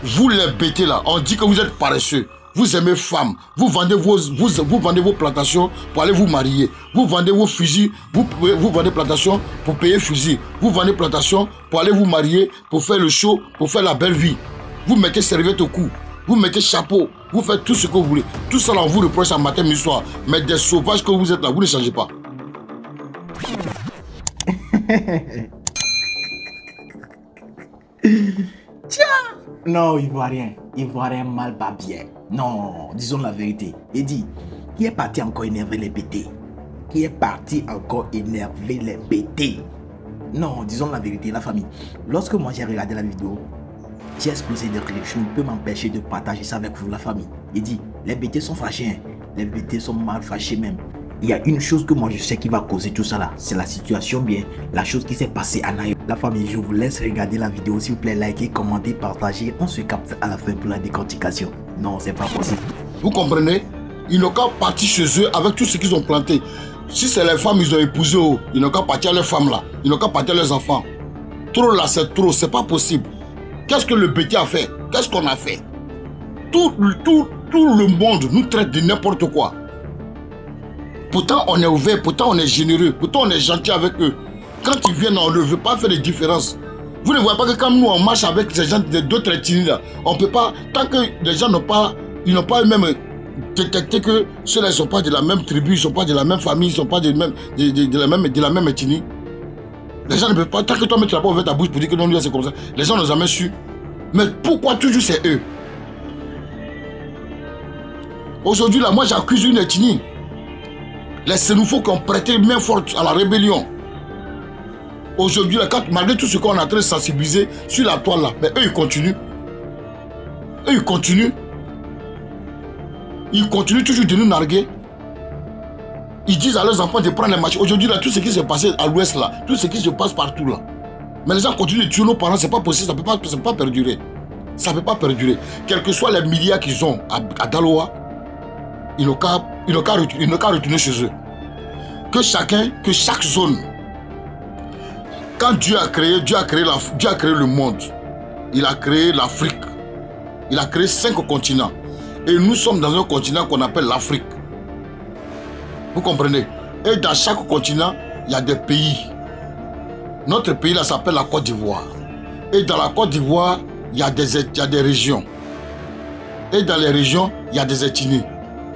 Vous les bêtés là, on dit que vous êtes paresseux. Vous aimez femmes. Vous vendez vos plantations pour aller vous marier. Vous vendez vos fusils. Vous vendez plantations pour payer fusil. Vous vendez plantations pour aller vous marier, pour faire le show, pour faire la belle vie. Vous mettez serviette au cou. Vous mettez chapeau. Vous faites tout ce que vous voulez. Tout ça là, on vous reproche à matin, midi, soir. Mais des sauvages que vous êtes là, vous ne changez pas. Tiens! Non, Ivoirien mal pas bien. Non, disons la vérité. Et dit, qui est parti encore énerver les bêtés? Qui est parti encore énerver les bêtés? Non, disons la vérité, la famille. Lorsque moi j'ai regardé la vidéo, j'ai explosé de rire. Je ne peux m'empêcher de partager ça avec vous, la famille. Il dit, les bêtés sont fâchés. Hein. Les bêtés sont mal fâchés même. Il y a une chose que moi je sais qui va causer tout ça là. C'est la situation bien. La chose qui s'est passée à Nayo. La famille, je vous laisse regarder la vidéo. S'il vous plaît, likez, commentez, partagez. On se capte à la fin pour la décortication. Non, c'est pas possible. Vous comprenez? Ils n'ont qu'à partir chez eux avec tout ce qu'ils ont planté. Si c'est les femmes, ils ont épousé, ils n'ont qu'à partir à leurs femmes là. Ils n'ont qu'à partir à leurs enfants. Trop là, c'est trop. C'est pas possible. Qu'est-ce que le bêtis a fait? Qu'est-ce qu'on a fait? Tout le monde nous traite de n'importe quoi. Pourtant, on est ouvert, pourtant, on est généreux, pourtant, on est gentil avec eux. Quand ils viennent, on ne veut pas faire de différence. Vous ne voyez pas que quand nous, on marche avec ces gens d'autres ethnies là, on ne peut pas, tant que les gens n'ont pas eux-mêmes détecté que ceux-là ne sont pas de la même tribu, ils ne sont pas de la même famille, ils ne sont pas de la même ethnie. Les gens ne peuvent pas, tant que toi, tu n'as pas ouvert ta bouche pour dire que non, lui, c'est comme ça. Les gens n'ont jamais su. Mais pourquoi toujours c'est eux? Aujourd'hui, là, moi, j'accuse une ethnie. Les Sénoufos qui ont prêté main forte à la rébellion. Aujourd'hui, malgré tout ce qu'on est en train de sensibiliser sur la toile là, mais eux ils continuent. Eux ils continuent. Ils continuent toujours de nous narguer. Ils disent à leurs enfants de prendre les matchs. Aujourd'hui, là, tout ce qui s'est passé à l'ouest là, tout ce qui se passe partout là. Mais les gens continuent de tuer nos parents, c'est pas possible, ça ne peut pas perdurer. Ça ne peut pas perdurer. Quels que soient les milliards qu'ils ont à Daloa, ils n'ont qu'à retourner chez eux. Que chaque zone, quand Dieu a créé le monde, il a créé l'Afrique, il a créé 5 continents. Et nous sommes dans un continent qu'on appelle l'Afrique. Vous comprenez? Et dans chaque continent, il y a des pays. Notre pays là s'appelle la Côte d'Ivoire. Et dans la Côte d'Ivoire, il y a des régions. Et dans les régions, il y a des ethnies.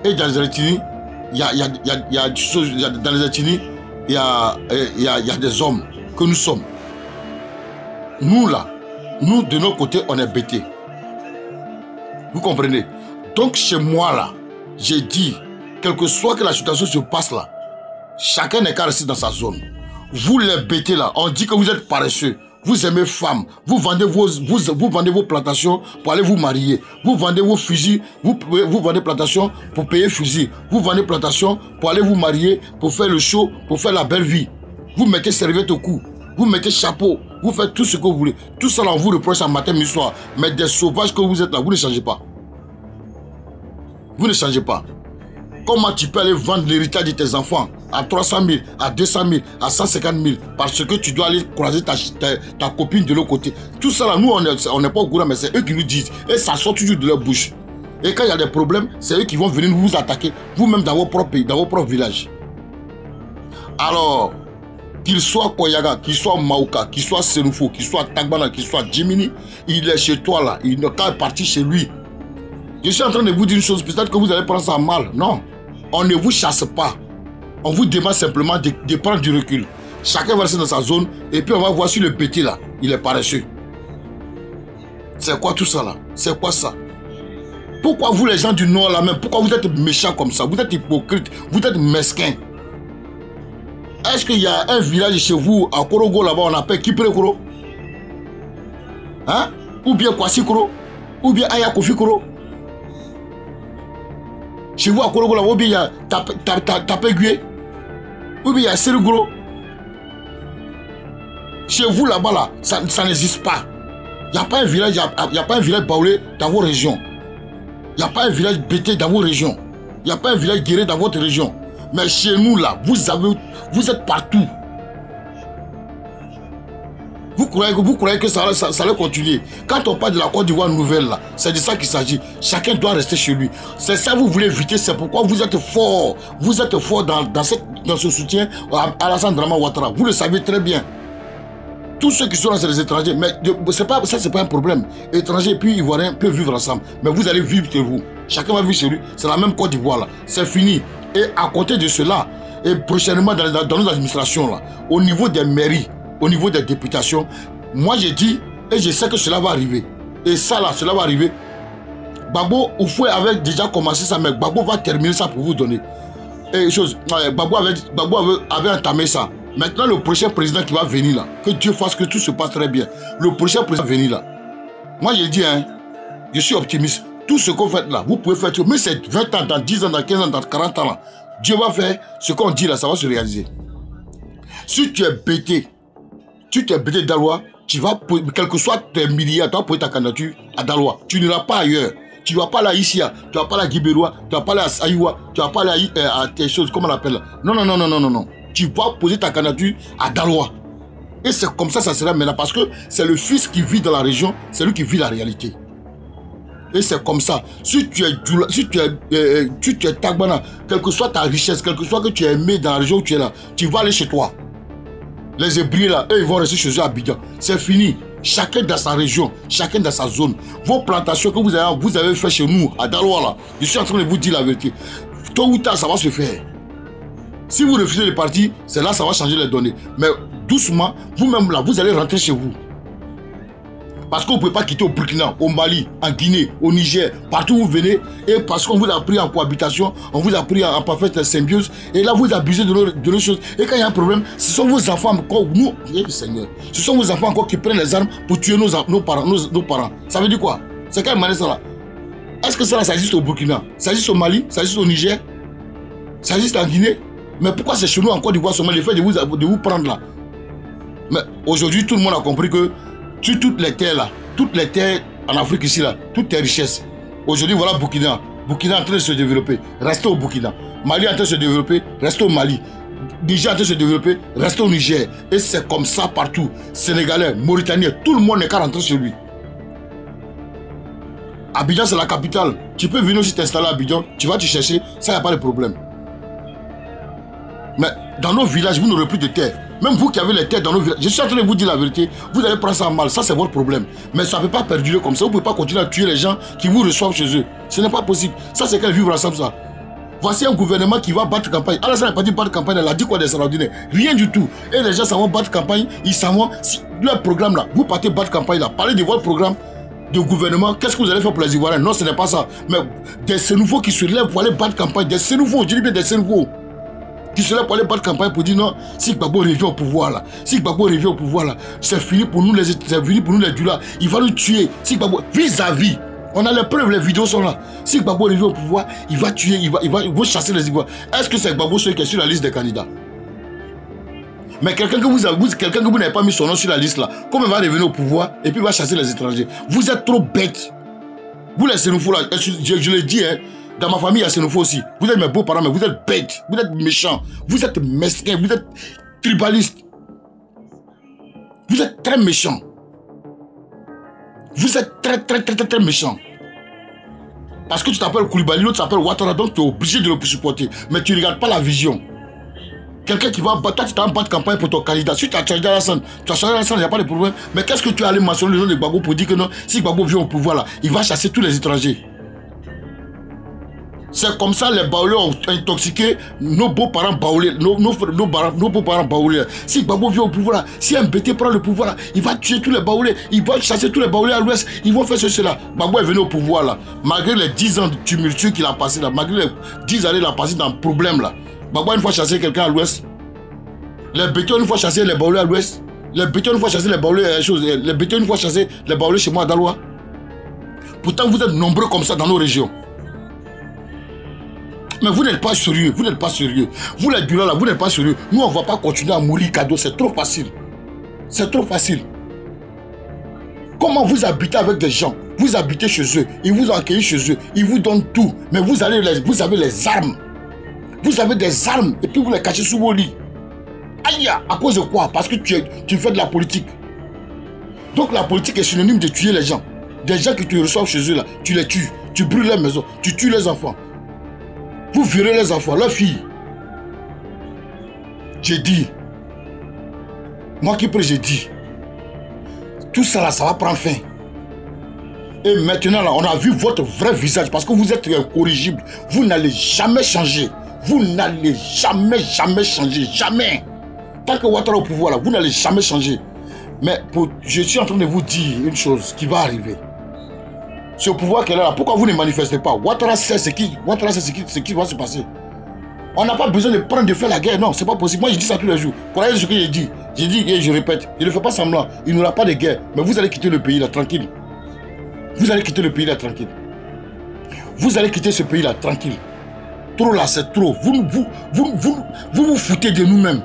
Et dans les ethnies, il y a des hommes que nous sommes. Nous là, nous de notre côté, on est bêtés. Vous comprenez? Donc chez moi là, j'ai dit, quelle que soit que la situation se passe là, chacun n'est qu'à rester dans sa zone. Vous les bêtés là, on dit que vous êtes paresseux. Vous aimez femmes, vous vendez vos plantations pour aller vous marier. Vous vendez vos fusils, vous vendez plantations pour payer fusil. Vous vendez plantations pour aller vous marier, pour faire le show, pour faire la belle vie. Vous mettez serviette au cou, vous mettez chapeau, vous faites tout ce que vous voulez. Tout ça là, on vous reproche à matin, midi, soir. Mais des sauvages que vous êtes là, vous ne changez pas. Vous ne changez pas. Comment tu peux aller vendre l'héritage de tes enfants à 300 000, à 200 000, à 150 000 parce que tu dois aller croiser ta copine de l'autre côté. Tout ça là, nous on n'est pas au courant, mais c'est eux qui nous disent. Et ça sort toujours de leur bouche. Et quand il y a des problèmes, c'est eux qui vont venir vous attaquer, vous-même dans vos propres pays, dans vos propres villages. Alors, qu'il soit Koyaga, qu'il soit Maouka, qu'il soit Sénoufo, qu'il soit Tagbana, qu'il soit Djimini, il est chez toi là, il n'est qu'à partir chez lui. Je suis en train de vous dire une chose, peut-être que vous allez prendre ça mal. Non. On ne vous chasse pas. On vous demande simplement de prendre du recul. Chacun va rester dans sa zone et puis on va voir si le petit là, il est paresseux. C'est quoi tout ça là? C'est quoi ça? Pourquoi vous les gens du Nord là même, pourquoi vous êtes méchants comme ça? Vous êtes hypocrites, vous êtes mesquins. Est-ce qu'il y a un village chez vous à Korogo là-bas, on appelle Kiprekoro? Hein? Ou bien Kwasikoro? Ou bien Ayakofikoro? Chez vous à Korogo là-bas, ou bien il y a Tapegui? Ou bien il y a Serugoro? Chez vous là-bas là, ça n'existe pas. Il n'y a pas un village, il n'y a pas un village baoulé dans vos régions. Il n'y a pas un village bêté dans vos régions. Il n'y a pas un village guéri dans votre région. Mais chez nous là, vous êtes partout. Vous croyez que ça allait continuer. Quand on parle de la Côte d'Ivoire nouvelle, là, c'est de ça qu'il s'agit. Chacun doit rester chez lui. C'est ça que vous voulez éviter. C'est pourquoi vous êtes fort. Vous êtes fort dans ce soutien à Alassane Dramane Ouattara. Vous le savez très bien. Tous ceux qui sont là, c'est les étrangers. Mais ça, c'est pas un problème. Étrangers et puis Ivoiriens peuvent vivre ensemble. Mais vous allez vivre chez vous. Chacun va vivre chez lui. C'est la même Côte d'Ivoire, là. C'est fini. Et à côté de cela, et prochainement dans nos administrations, là, au niveau des mairies, au niveau des députations, moi j'ai dit, et je sais que cela va arriver. Et ça là, cela va arriver. Gbagbo Oufoué avait déjà commencé ça, mais Gbagbo va terminer ça pour vous donner. Et chose, Gbagbo avait entamé ça. Maintenant, le prochain président qui va venir là, que Dieu fasse que tout se passe très bien. Le prochain président qui va venir là. Moi j'ai dit, hein, je suis optimiste. Tout ce qu'on fait là, vous pouvez faire, mais c'est 20 ans, dans 10 ans, dans 15 ans, dans 40 ans là. Dieu va faire ce qu'on dit là, ça va se réaliser. Si tu es bêté, Daloa, tu vas, quel que soit tes milliards, tu vas poser ta candidature à Daloa. Tu n'iras pas ailleurs. Tu ne vas pas là ici, tu ne vas pas là à Guibérois, tu ne vas pas là à Aïwa, tu ne vas pas là à tes choses, comment on appelle. Non. Tu vas poser ta candidature à Daloa. Et c'est comme ça sera maintenant, parce que c'est le fils qui vit dans la région, c'est lui qui vit la réalité. Et c'est comme ça. Si tu es Tagbana, quelle que soit ta richesse, quel que soit que tu es aimé dans la région où tu es là, tu vas aller chez toi. Les Hébriers là, eux, ils vont rester chez eux à Abidjan. C'est fini. Chacun dans sa région, chacun dans sa zone. Vos plantations que vous avez fait chez nous, à Daloa là, je suis en train de vous dire la vérité. Tôt ou tard, ça va se faire. Si vous refusez de partir, c'est là que ça va changer les données. Mais doucement, vous-même là, vous allez rentrer chez vous. Parce qu'on ne peut pas quitter au Burkina, au Mali, en Guinée, au Niger, partout où vous venez. Et parce qu'on vous a pris en cohabitation, on vous a pris en parfaite symbiose. Et là, vous abusez de nos choses. Et quand il y a un problème, ce sont vos enfants encore, nous, Seigneur, ce sont vos enfants encore qui prennent les armes pour tuer nos parents. Ça veut dire quoi? C'est quelle manière ça là? Est-ce que ça existe au Burkina? Ça existe au Mali? Ça existe au Niger? Ça existe en Guinée? Mais pourquoi c'est chez nous en Côte d'Ivoire seulement le fait de vous prendre là? Mais aujourd'hui, tout le monde a compris que sur toutes les terres là, toutes les terres en Afrique ici là, toutes les richesses. Aujourd'hui, voilà Burkina. Burkina est en train de se développer, restez au Burkina. Mali est en train de se développer, restez au Mali. Niger est en train de se développer, restez au Niger. Et c'est comme ça partout. Sénégalais, Mauritaniens, tout le monde n'est qu'à rentrer chez lui. Abidjan, c'est la capitale. Tu peux venir aussi t'installer à Abidjan, tu vas te chercher, ça n'y a pas de problème. Mais dans nos villages, vous n'aurez plus de terre. Même vous qui avez les terres dans nos villages, je suis en train de vous dire la vérité, vous allez prendre ça mal, ça c'est votre problème. Mais ça ne peut pas perdurer comme ça, vous ne pouvez pas continuer à tuer les gens qui vous reçoivent chez eux. Ce n'est pas possible. Ça c'est qu'elle vivre ensemble ça. Voici un gouvernement qui va battre campagne. Alassane n'a pas dit battre campagne, elle a dit quoi d'extraordinaire? Rien du tout. Et les gens s'en vont battre campagne, ils s'en vont. Si leur programme là, vous partez battre campagne là, parlez de votre programme de gouvernement, qu'est-ce que vous allez faire pour les Ivoiriens? Non, ce n'est pas ça. Mais des Sénouveaux qui se lèvent pour aller battre campagne, des Sénouveaux, je dis bien des Sénouveaux. Qui se lèvent pour aller battre campagne pour dire non, si Gbagbo revient au pouvoir là, si Gbagbo revient au pouvoir là, c'est fini pour nous les Dula, il va nous tuer. Si Gbagbo, vis-à-vis, on a les preuves, les vidéos sont là. Si Gbagbo revient au pouvoir, il va tuer, il va chasser les Ivoiriens. Est-ce que c'est Gbagbo qui est sur la liste des candidats? Mais quelqu'un que vous n'avez pas mis son nom sur la liste là, comment il va revenir au pouvoir et puis il va chasser les étrangers? Vous êtes trop bêtes. Vous les Sénoufos là, je le dis, hein. Dans ma famille, il y a Sénoufos aussi. Vous êtes mes beaux-parents, mais vous êtes bêtes. Vous êtes méchants. Vous êtes mesquins. Vous êtes tribalistes. Vous êtes très méchants. Vous êtes très méchants. Parce que tu t'appelles Koulibaly, l'autre s'appelle Ouattara, donc tu es obligé de le supporter. Mais tu ne regardes pas la vision. Quelqu'un qui va battre, toi tu t'en battre campagne pour ton candidat. Si tu as changé Alassane, il n'y a pas de problème. Mais qu'est-ce que tu as allé mentionner le nom de Gbagbo pour dire que non, si Gbagbo vient au pouvoir là, il va chasser tous les étrangers? C'est comme ça les Baoulés ont intoxiqué nos beaux-parents Baoulés, nos beaux-parents Baoulés. Si Gbagbo vient au pouvoir, si un BT prend le pouvoir, il va tuer tous les Baoulés, il va chasser tous les Baoulés à l'ouest, ils vont faire cela. Gbagbo est venu au pouvoir là, malgré les 10 ans de tumultueux qu'il a passé là, malgré les 10 années qu'il a passé dans le problème là. Gbagbo une fois chassé quelqu'un à l'ouest, les BT une fois chassé les Baoulés à l'ouest, les BT une fois chassé les Baoulés les BT une fois chassé les Baoulés chez moi à Daloa. Pourtant vous êtes nombreux comme ça dans nos régions. Mais vous n'êtes pas sérieux, vous n'êtes pas sérieux. Vous les Dula là, vous n'êtes pas sérieux. Nous on ne va pas continuer à mourir cadeau, c'est trop facile. C'est trop facile. Comment vous habitez avec des gens? Vous habitez chez eux, ils vous accueillent chez eux, ils vous donnent tout. Mais vous avez les armes. Vous avez des armes et puis vous les cachez sous vos lits. Aïe, à cause de quoi? Parce que tu fais de la politique. Donc la politique est synonyme de tuer les gens. Des gens qui te reçoivent chez eux là, tu les tues, tu brûles leurs maisons, tu tues les enfants. Vous violez les enfants, leurs filles. J'ai dit, moi qui prie, j'ai dit, tout ça là, ça va prendre fin. Et maintenant là, on a vu votre vrai visage parce que vous êtes incorrigible. Vous n'allez jamais changer. Vous n'allez jamais changer. Jamais. Tant que Ouattara au pouvoir là, vous n'allez jamais changer. Mais je suis en train de vous dire une chose qui va arriver. C'est au pouvoir qu'elle est là. Pourquoi vous ne manifestez pas? Ouattara sait ce qui va se passer. On n'a pas besoin de faire la guerre. Non, c'est pas possible. Moi, je dis ça tous les jours. Croyez ce que j'ai dit. J'ai dit et je répète. Je ne fais pas semblant. Il n'y aura pas de guerre. Mais vous allez quitter le pays là, tranquille. Vous allez quitter le pays là, tranquille. Vous allez quitter ce pays là, tranquille. Trop là, c'est trop. Vous foutez de nous-mêmes.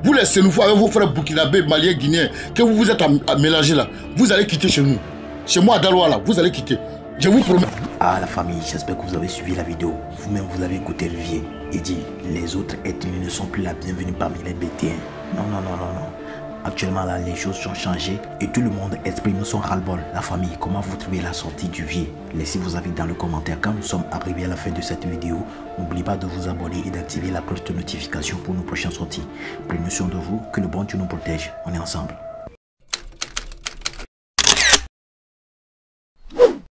Vous laissez-nous faire avec vos frères burkinabés, maliens, guinéens, que vous vous êtes à mélanger là. Vous allez quitter chez nous. Chez moi à Daloa là, vous allez quitter. Je vous promets. Ah la famille, j'espère que vous avez suivi la vidéo. Vous-même, vous avez écouté Olivier. Il dit, les autres ethnies ne sont plus la bienvenue parmi les BT. Non. Actuellement, là, les choses ont changé et tout le monde exprime son ras-le-bol. La famille, comment vous trouvez la sortie du Vieux? Laissez vos avis dans le commentaire. Quand nous sommes arrivés à la fin de cette vidéo, n'oubliez pas de vous abonner et d'activer la cloche de notification pour nos prochaines sorties. Prenez soin de vous, que le bon Dieu nous protège. On est ensemble.